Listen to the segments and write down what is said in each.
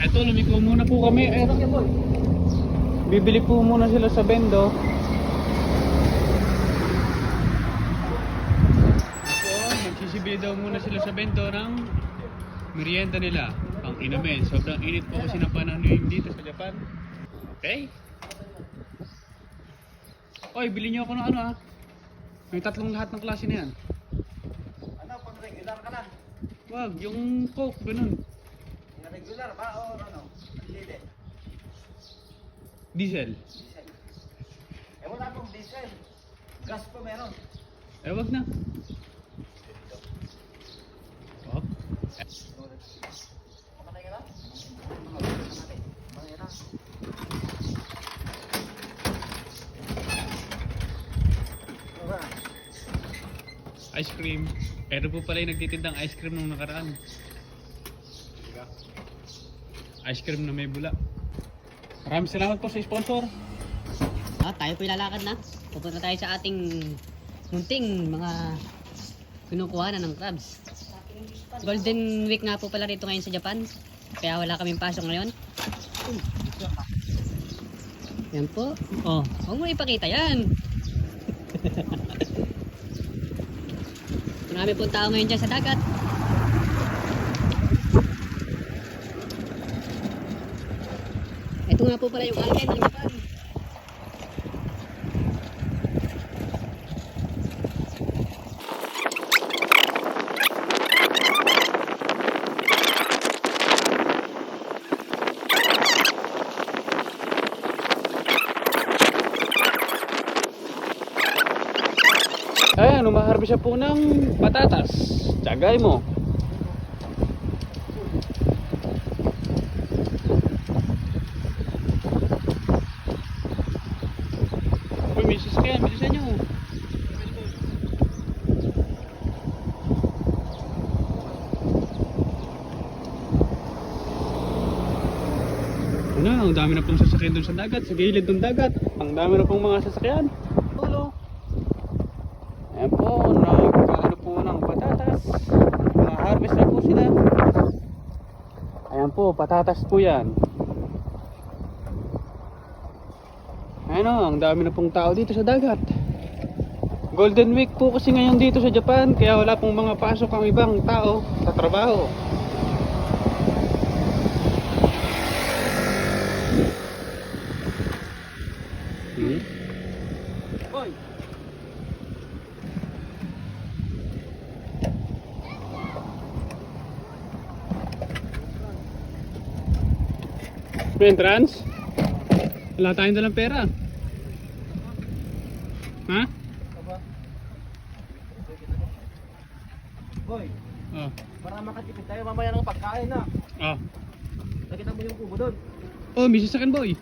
Ito, lumiko muna po kami. Bibili po muna sila sa bendo. Magsisibili daw muna sila sa bento ng merienda nila. Pang inumin. Sobrang init po kasi ng panahon dito sa Japan. Okay? Oy, bili niyo ako ng ano ah. May tatlong lahat ng klase na yan. Ano, pang regular ka lang? Wag, yung Coke, ganun. Regular ba o ano? Hindi. Diesel. Diesel. Eh wala pong diesel. Gas pa meron. Eh, wag na. Oh. Kamatay ka lang? Kamatay. Kamatay ka. Ice cream. Pero po pala yung nagtitindang ice cream nung nakaraan. Ice cream na may bula. Maraming salamat po sa sponsor. Tayo po ilalakad na. Pupunta tayo sa ating munting mga kinukuha na ng crabs. Golden week nga po pala rito ngayon sa Japan. Kaya wala kaming pasok ngayon. Yan po. Oh, huwag mo ipakita yan. Marami pong tao ngayon dyan sa dagat. Ito nga po pala yung algen ng Japan. Ayan, umaharbis siya po ng patatas. Tsagay mo. Uy, may sasakyan. Bilisan nyo. Ano, ang dami na pong sasakyan dun sa dagat. Sa gilid ng dagat. Ang dami na pong mga sasakyan. Tulo. Ayan po, nagkaano po ng patatas. Harvest na po sila. Ayan po, patatas po yan. Ayan o, ang dami na pong tao dito sa dagat. Golden week po kasi ngayon dito sa Japan. Kaya wala pong mga pasok ang ibang tao sa trabaho. Boy! May entrance? Wala tayong dalang pera. Ha? Boy! Oh. Para makatipid tayo mamaya ng pagkain na. Oh. Nakita mo yung kubo doon. Oh, may sasakyan boy.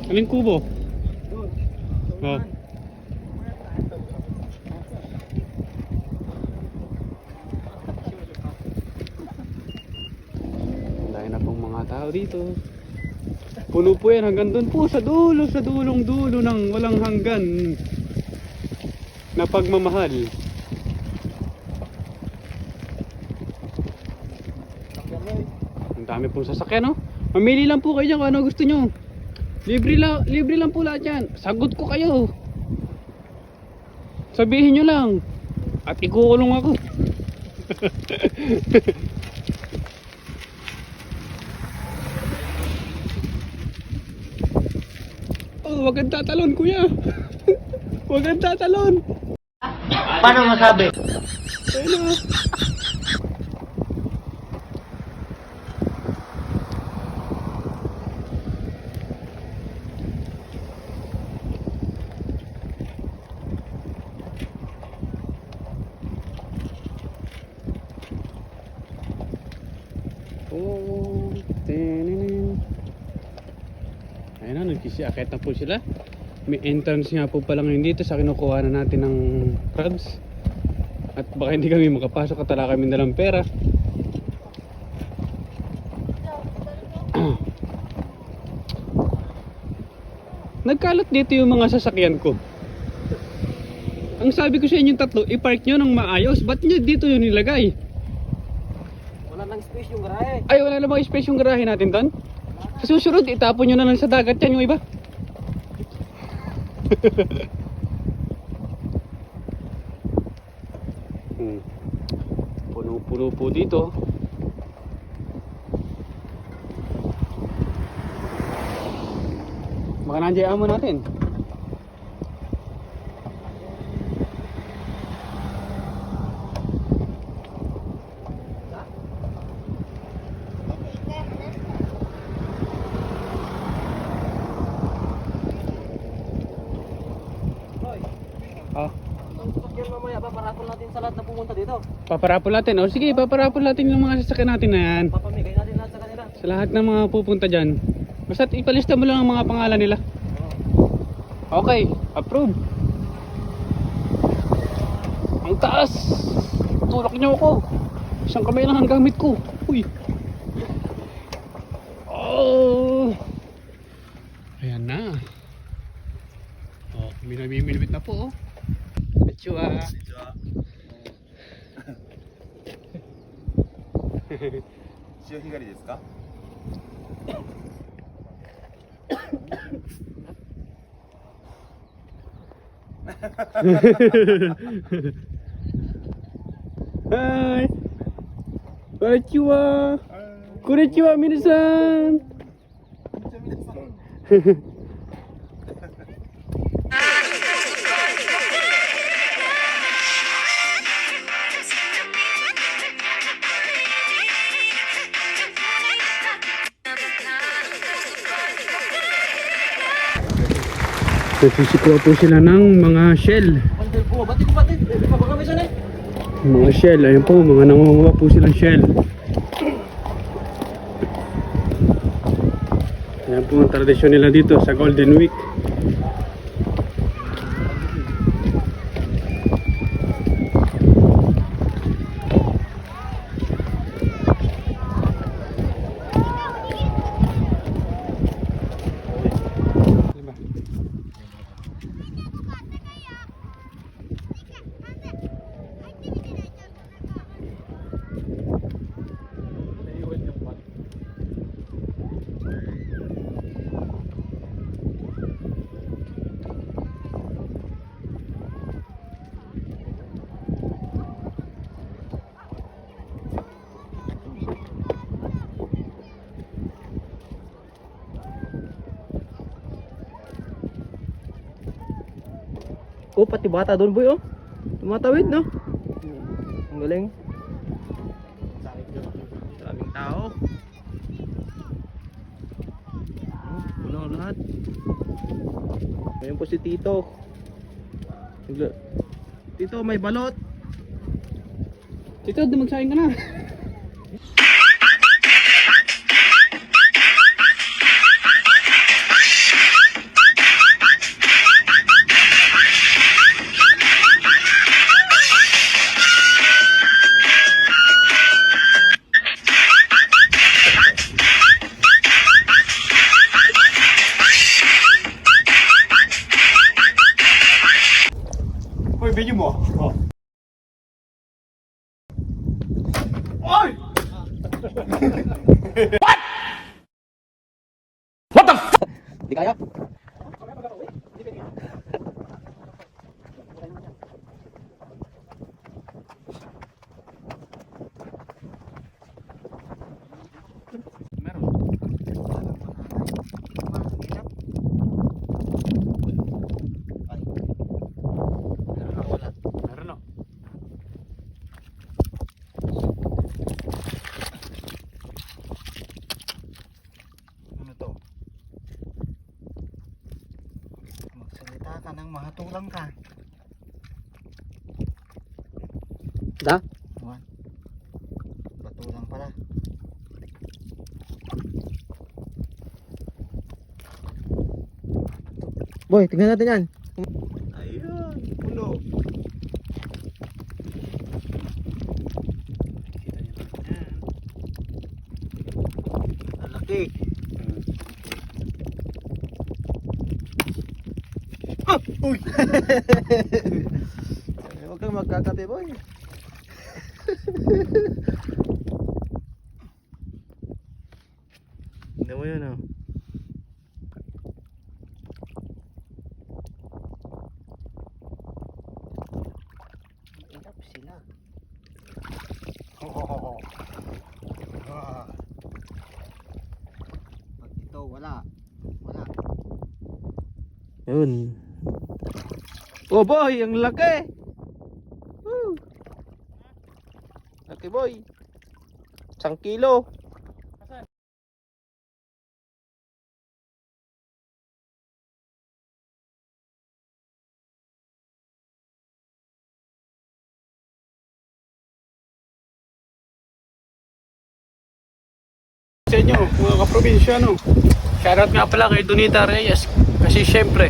Aling kubo? Doon. Oh. Dahil na pong mga tao dito. Puno po yan hanggang doon po sa dulo, sa dulong dulo ng walang hanggan na pagmamahal. Ang dami pong sasakyan, no? Mamili lang po kayo dyan kung ano gusto nyo. Libre lang po lahat yan. Sagot ko kayo. Sabihin nyo lang. At ikukulong ako. Oh, wag kang tatalon, kuya. Wag kang tatalon. Paano masabi? Ayun na. Oh, tininin. Ayun na, nagkisiakit na po sila. May entrance nga po pala ngayon dito sa kinukuha na natin ng crabs. At baka hindi kami makapasok at wala kami dalang pera. Nagkalat dito yung mga sasakyan ko. Ang sabi ko sa inyong tatlo, i-park nyo ng maayos. Ba't nyo dito yun nilagay? nang space yung garahe. Ay, wala namang space yung garahe natin doon. Sa susunod, itapon nyo na lang sa dagat yan yung iba. Puno-puno po dito. Baka nandiyan mo natin. Ah, Yan mamaya, paparapol natin sa lahat na pumunta dito. paparapol natin. O sige, paparapol natin yung mga sasakyan natin na yan. Papamigay natin lahat sa kanila. Sa lahat ng mga pupunta dyan. Basta ipalista mo lang ang mga pangalan nila. Okay, approve. Ang taas. Tulak niyo ako. Isang kamay lang ang gamit ko. Uy. Oh. Ayan na. Oh, minamimilibit na po. Oh. Konnichiwa. 潮干狩りですか？ Hai. Konnichiwa. Konnichiwa minasan. Nagsisikuha po sila ng mga shell. Bandel po, ba't ko batid? Di pa ba kami sana eh? Mga shell, ayun po, mga nangunguha po silang shell. Ayan po ang tradisyon nila dito sa Golden Week. Diba? Oh, pati bata doon boy oh. Tumatawid no. Ang galing. Daming tao. Puno lahat. Ngayon po si Tito. Tito, may balot. Tito, dumagsahin ka na. Hoy, video mo. Oh. Di kaya. Meron o. Ano to? Magsalita ka nang mahatulang ka. Da? Juan. Batulang pala. Boy, tingnan natin yan. Ayun, puno. Ang laki. Ah! Uy! Huwag kang magkakape boy. mo yun, oh. Inap sila. Oh. Ah. Pag ito, wala. Wala. Yun. Oh boy, ang laki. Woo. Laki boy. 1 kilo. Sa inyo, mga kaprobinsya, no? Shoutout nga pala kay Donita Reyes. Kasi syempre,